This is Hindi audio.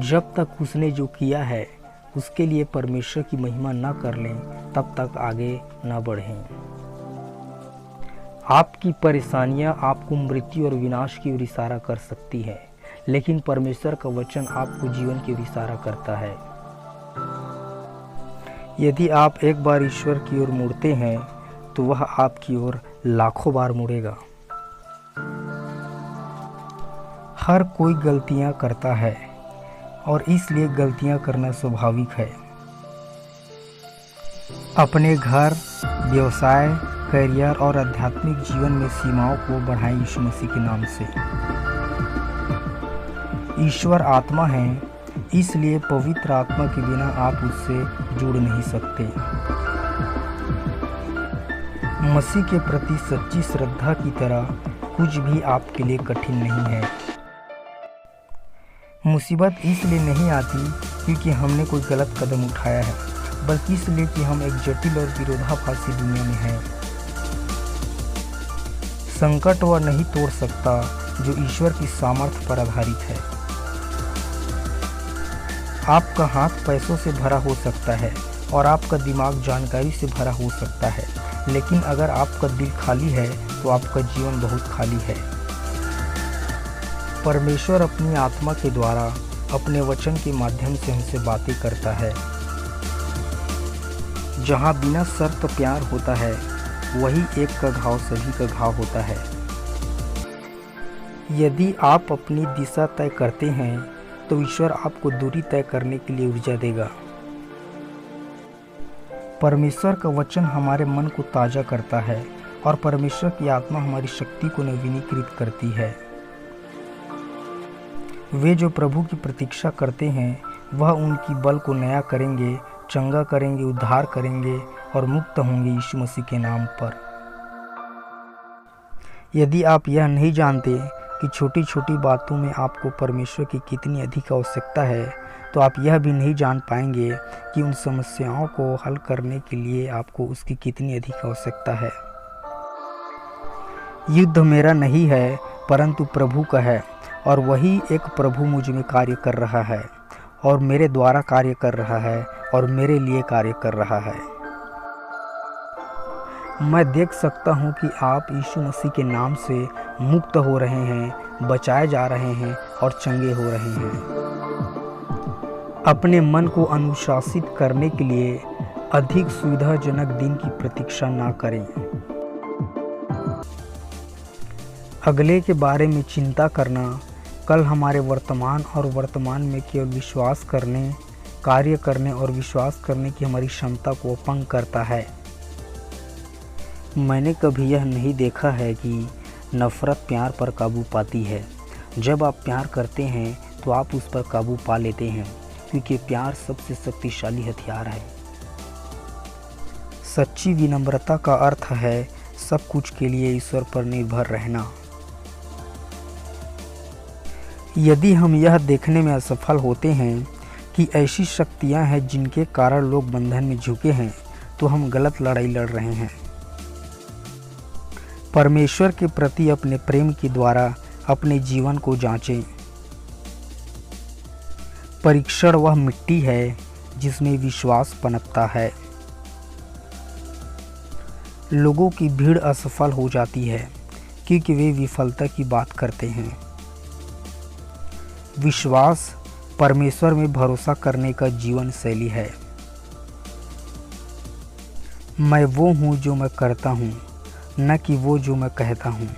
जब तक उसने जो किया है उसके लिए परमेश्वर की महिमा न कर लें तब तक आगे न बढ़ें। आपकी परेशानियां आपको मृत्यु और विनाश की ओर इशारा कर सकती है, लेकिन परमेश्वर का वचन आपको जीवन की ओर इशारा करता है। यदि आप एक बार ईश्वर की ओर मुड़ते हैं तो वह आपकी ओर लाखों बार मुड़ेगा। हर कोई गलतियां करता है और इसलिए गलतियां करना स्वाभाविक है। अपने घर, व्यवसाय, करियर और आध्यात्मिक जीवन में सीमाओं को बढ़ाएं यीशु मसीह के नाम से। ईश्वर आत्मा है, इसलिए पवित्र आत्मा के बिना आप उससे जुड़ नहीं सकते। मसीह के प्रति सच्ची श्रद्धा की तरह कुछ भी आपके लिए कठिन नहीं है। मुसीबत इसलिए नहीं आती क्योंकि हमने कोई गलत कदम उठाया है, बल्कि इसलिए कि हम एक जटिल और विरोधाभासी दुनिया में हैं। संकट वह नहीं तोड़ सकता जो ईश्वर की सामर्थ्य पर आधारित है। आपका हाथ पैसों से भरा हो सकता है और आपका दिमाग जानकारी से भरा हो सकता है, लेकिन अगर आपका दिल खाली है तो आपका जीवन बहुत खाली है। परमेश्वर अपनी आत्मा के द्वारा अपने वचन के माध्यम से हमसे बातें करता है। जहाँ बिना शर्त प्यार होता है, वही एक का घाव सभी का घाव होता है। यदि आप अपनी दिशा तय करते हैं तो ईश्वर आपको दूरी तय करने के लिए ऊर्जा देगा। परमेश्वर का वचन हमारे मन को ताज़ा करता है और परमेश्वर की आत्मा हमारी शक्ति को नवीनीकृत करती है। वे जो प्रभु की प्रतीक्षा करते हैं वह उनकी बल को नया करेंगे, चंगा करेंगे, उद्धार करेंगे और मुक्त होंगे यीशु मसीह के नाम पर। यदि आप यह नहीं जानते कि छोटी छोटी बातों में आपको परमेश्वर की कितनी अधिक आवश्यकता है, तो आप यह भी नहीं जान पाएंगे कि उन समस्याओं को हल करने के लिए आपको उसकी कितनी अधिक आवश्यकता है। युद्ध मेरा नहीं है परंतु प्रभु का है, और वही एक प्रभु मुझ में कार्य कर रहा है और मेरे द्वारा कार्य कर रहा है और मेरे लिए कार्य कर रहा है। मैं देख सकता हूँ कि आप यीशु मसीह के नाम से मुक्त हो रहे हैं, बचाए जा रहे हैं और चंगे हो रहे हैं। अपने मन को अनुशासित करने के लिए अधिक सुविधाजनक दिन की प्रतीक्षा ना करें। अगले के बारे में चिंता करना कल हमारे वर्तमान और वर्तमान में केवल विश्वास करने, कार्य करने और विश्वास करने की हमारी क्षमता को अपंग करता है। मैंने कभी यह नहीं देखा है कि नफ़रत प्यार पर काबू पाती है। जब आप प्यार करते हैं तो आप उस पर काबू पा लेते हैं, क्योंकि प्यार सबसे शक्तिशाली हथियार है। सच्ची विनम्रता का अर्थ है सब कुछ के लिए ईश्वर पर निर्भर रहना। यदि हम यह देखने में असफल होते हैं कि ऐसी शक्तियां हैं जिनके कारण लोग बंधन में झुके हैं, तो हम गलत लड़ाई लड़ रहे हैं। परमेश्वर के प्रति अपने प्रेम के द्वारा अपने जीवन को जांचें। परीक्षण वह मिट्टी है जिसमें विश्वास पनपता है। लोगों की भीड़ असफल हो जाती है क्योंकि वे विफलता की बात करते हैं। विश्वास परमेश्वर में भरोसा करने का जीवन शैली है। मैं वो हूँ जो मैं करता हूँ, न कि वो जो मैं कहता हूँ।